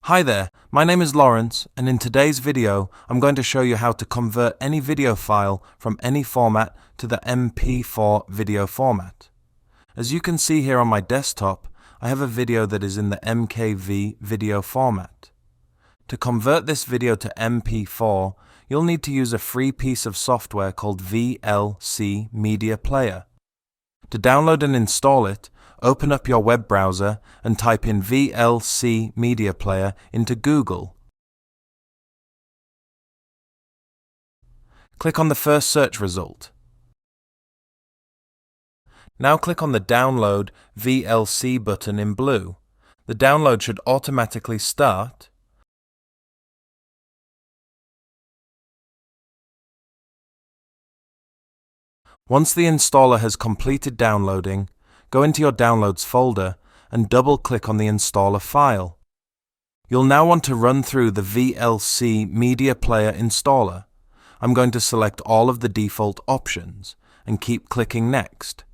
Hi there, my name is Lawrence, and in today's video I'm going to show you how to convert any video file from any format to the MP4 video format. As you can see here on my desktop, I have a video that is in the MKV video format. To convert this video to MP4, you'll need to use a free piece of software called VLC Media Player. To download and install it, open up your web browser and type in VLC Media Player into Google. Click on the first search result. Now click on the Download VLC button in blue. The download should automatically start. Once the installer has completed downloading, go into your Downloads folder and double-click on the installer file. You'll now want to run through the VLC Media Player installer. I'm going to select all of the default options and keep clicking Next.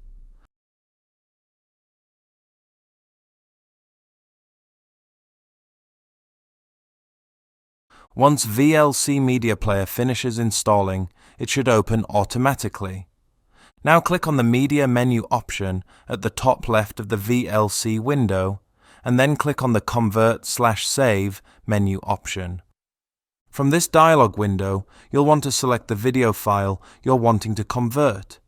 Once VLC Media Player finishes installing, it should open automatically. Now click on the Media menu option at the top left of the VLC window, and then click on the Convert/Save menu option. From this dialog window, you'll want to select the video file you're wanting to convert.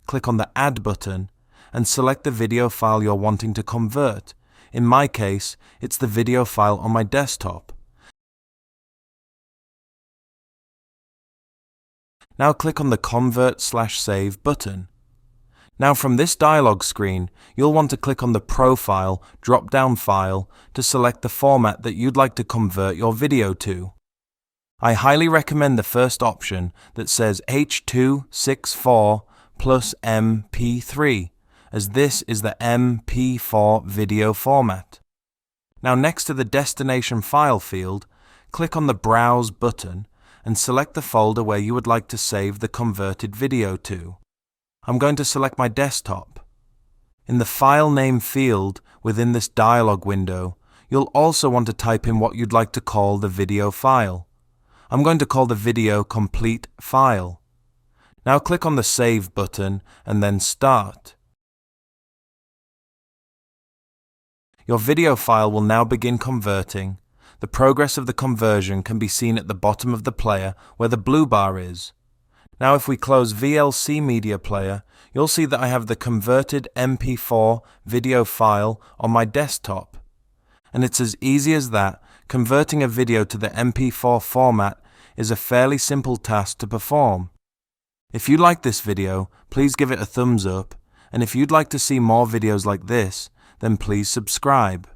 Click on the Add button and select the video file you're wanting to convert. In my case, it's the video file on my desktop. Now click on the Convert/Save button. Now from this dialog screen, you'll want to click on the Profile drop-down file to select the format that you'd like to convert your video to. I highly recommend the first option that says H.264 plus MP3, as this is the MP4 video format. Now next to the Destination File field, click on the Browse button and select the folder where you would like to save the converted video to. I'm going to select my desktop. In the File Name field within this dialog window, you'll also want to type in what you'd like to call the video file. I'm going to call the video Complete File. Now click on the Save button and then Start. Your video file will now begin converting. The progress of the conversion can be seen at the bottom of the player where the blue bar is. Now if we close VLC Media Player, you'll see that I have the converted MP4 video file on my desktop. And it's as easy as that. Converting a video to the MP4 format is a fairly simple task to perform. If you like this video, please give it a thumbs up, and if you'd like to see more videos like this, then please subscribe.